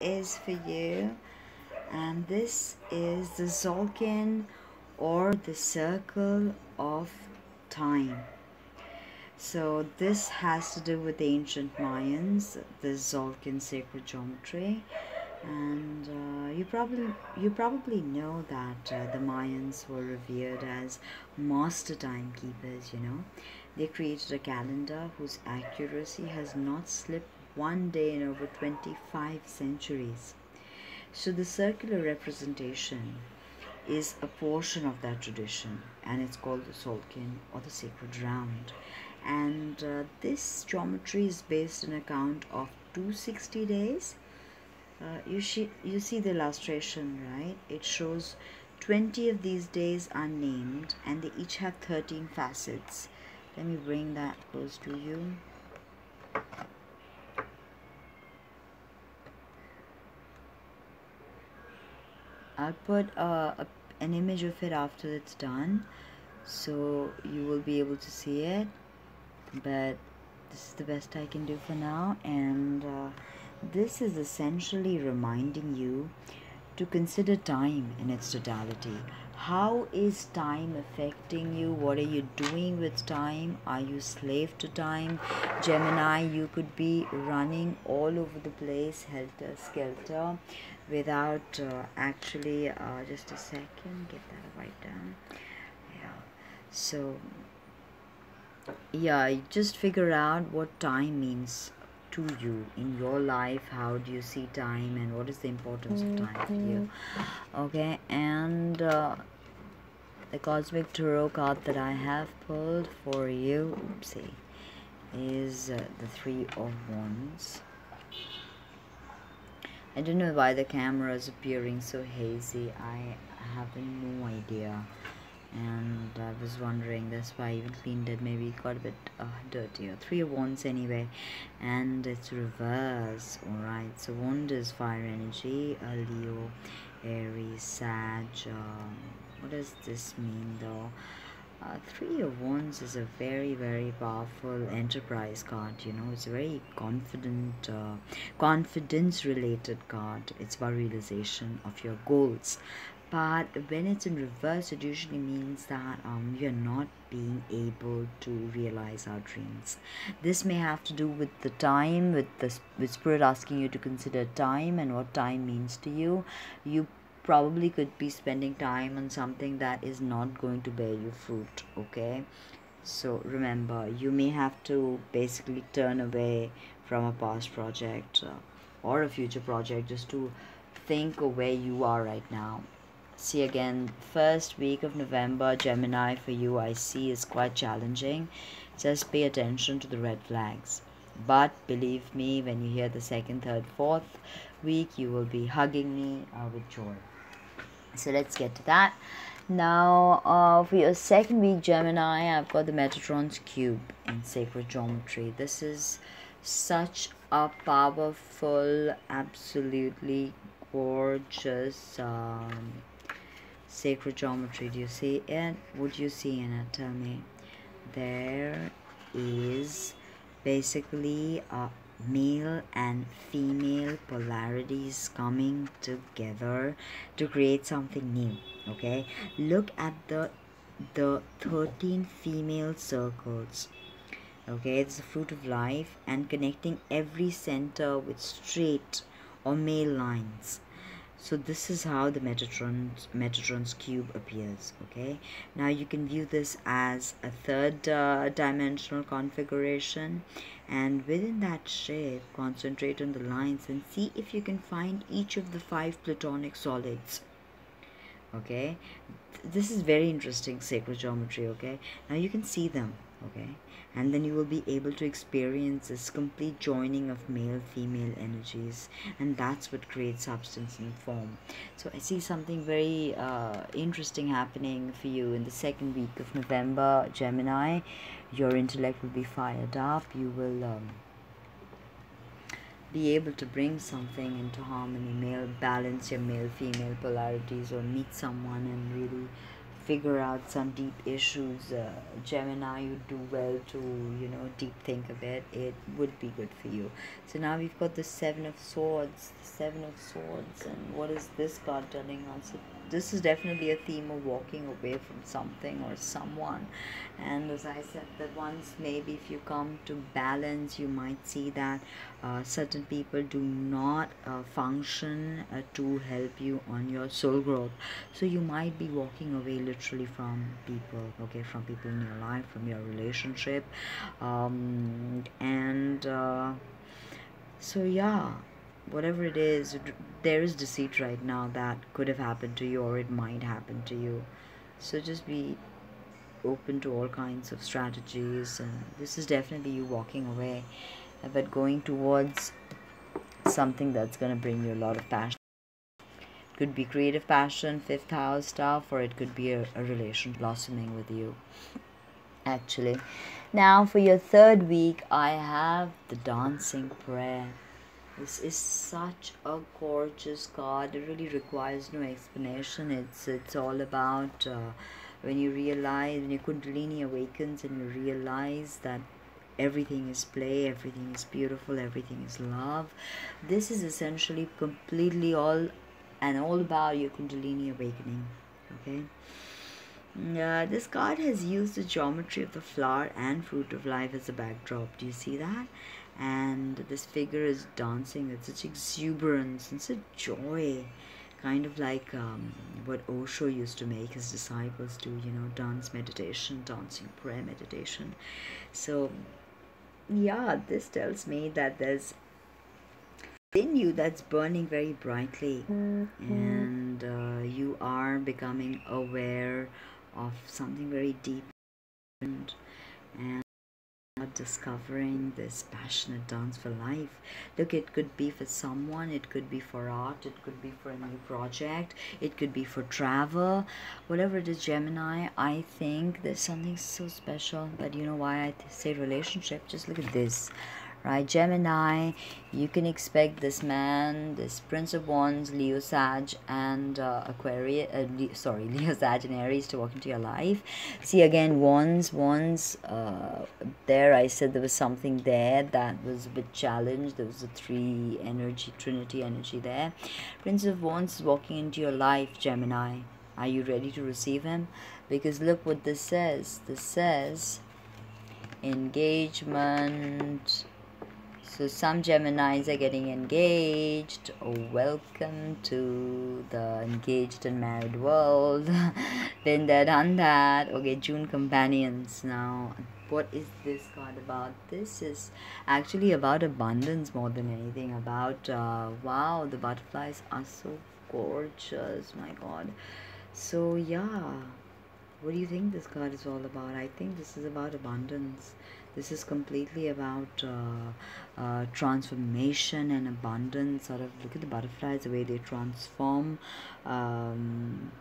is for you, and this is the Zolkin, or the circle of time. So this has to do with the ancient Mayans, the Zolkin sacred geometry, and you probably know that the Mayans were revered as master timekeepers. They created a calendar whose accuracy has not slipped one day in over 25 centuries. So the circular representation is a portion of that tradition, and it's called the Solkin, or the sacred round. And this geometry is based on a count of 260 days. You see the illustration, right? It shows 20 of these days are named, and they each have 13 facets. Let me bring that close to you. I'll put an image of it after it's done, so you will be able to see it, but this is the best I can do for now. And this is essentially reminding you to consider time in its totality. How is time affecting you? What are you doing with time? Are you slave to time? Gemini, you could be running all over the place, helter skelter, without actually, just a second, get that right down. Yeah. So, yeah, just figure out what time means to you in your life. How do you see time, and what is the importance of time for you? Okay, and the cosmic tarot card that I have pulled for you, oopsie, is the Three of Wands. I don't know why the camera is appearing so hazy. I have no idea, and I was wondering, that's why I even cleaned it. Maybe it got a bit dirtier. Three of Wands anyway, and it's reverse. Alright, so Wand is fire energy, Leo, Aries, Sag. What does this mean though? Three of Wands is a very, very powerful enterprise card. It's a very confidence related card. It's about realization of your goals. But when it's in reverse, it usually means that you're not being able to realize our dreams. This may have to do with the time, with Spirit asking you to consider time and what time means to you. You probably could be spending time on something that is not going to bear you fruit. Okay, so remember, you may have to basically turn away from a past project or a future project, just to think of where you are right now. See, again, first week of November, Gemini, for you, I see, is quite challenging. Just pay attention to the red flags. But believe me, when you hear the second, third, fourth week, you will be hugging me with joy. So let's get to that. Now, for your second week, Gemini, I've got the Metatron's Cube in sacred geometry. This is such a powerful, absolutely gorgeous sacred geometry. Do you see it? What do you see in it? Tell me. There is basically male and female polarities coming together to create something new. Okay, look at the 13 female circles. Okay, it's the fruit of life, and connecting every center with straight or male lines. So this is how the Metatron's cube appears. Okay, now you can view this as a third dimensional configuration, and within that shape, concentrate on the lines and see if you can find each of the 5 platonic solids. Okay, this is very interesting sacred geometry. Okay, now you can see them. Okay, and then you will be able to experience this complete joining of male female energies, and that's what creates substance and form. So I see something very interesting happening for you in the second week of November, Gemini. Your intellect will be fired up. You will be able to bring something into harmony, balance your male female polarities, or meet someone and really figure out some deep issues, Gemini, you do well to, you know, deep think a bit. It would be good for you. So now we've got the Seven of Swords. The Seven of Swords. And what is this card telling us? This is definitely a theme of walking away from something or someone. And as I said, that once maybe if you come to balance, you might see that certain people do not function to help you on your soul growth. So you might be walking away literally from people, okay, from people in your life, from your relationship, so yeah, whatever it is, there is deceit right now that could have happened to you, or it might happen to you. So just be open to all kinds of strategies, and this is definitely you walking away, but going towards something that's going to bring you a lot of passion. Could be creative passion, fifth house stuff, or it could be a relation blossoming with you, actually. Now for your third week, I have the dancing prayer. This is such a gorgeous card. It really requires no explanation. It's all about when you realize, when your Kundalini awakens and you realize that everything is play, everything is beautiful, everything is love. This is essentially completely all about your Kundalini awakening. Okay. This card has used the geometry of the flower and fruit of life as a backdrop. Do you see that? And this figure is dancing with such exuberance and such joy, kind of like what Osho used to make his disciples do, you know, dance meditation, dancing prayer meditation. So yeah, this tells me that there's in you that's burning very brightly, and you are becoming aware of something very deep, and discovering this passionate dance for life. Look, it could be for someone, it could be for art, it could be for a new project, it could be for travel, whatever it is, Gemini. I think there's something so special. But you know why I say relationship? Just look at this, right? Gemini, you can expect this man, this Prince of Wands, Leo, Sag, and Leo, Sag, and Aries to walk into your life. See, again, Wands, there I said there was something there that was a bit challenged. There was a Trinity energy there. Prince of Wands is walking into your life, Gemini. Are you ready to receive him? Because look what this says. This says engagement. So some Geminis are getting engaged. Oh, welcome to the engaged and married world. Been there, done that. Okay, June companions. Now, what is this card about? This is actually about abundance more than anything. About, wow, the butterflies are so gorgeous. My God. So, yeah. What do you think this card is all about? I think this is about abundance. This is completely about transformation and abundance. Sort of look at the butterflies, the way they transform, and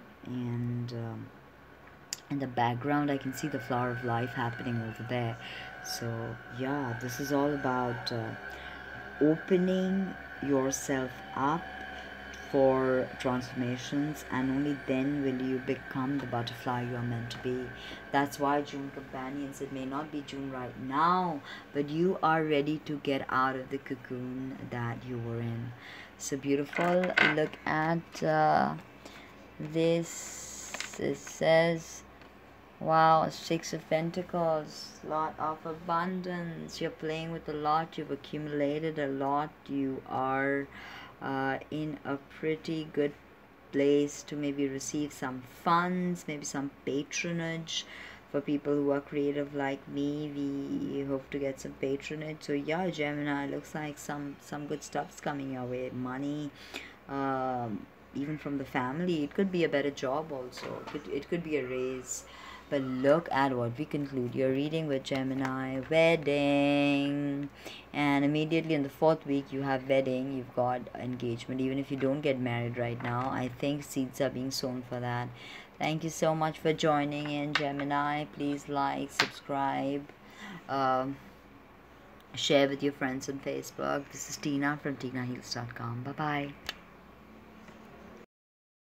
in the background I can see the flower of life happening over there. So yeah, this is all about opening yourself up for transformations, and only then will you become the butterfly you are meant to be. That's why, June companions, it may not be June right now, but you are ready to get out of the cocoon that you were in. So beautiful. Look at this. It says, wow, Six of Pentacles, lot of abundance. You're playing with a lot, you've accumulated a lot, you are in a pretty good place to maybe receive some funds, maybe some patronage. For people who are creative like me, we hope to get some patronage. So yeah, Gemini, looks like some good stuff's coming your way. Money, even from the family. It could be a better job also. It could be a raise. But look at what we conclude. You're reading with Gemini, wedding, and immediately in the fourth week you have wedding, you've got engagement. Even if you don't get married right now, I think seeds are being sown for that. Thank you so much for joining in, Gemini. Please like, subscribe, share with your friends on Facebook. This is Tina from Tinaheals.com. Bye bye.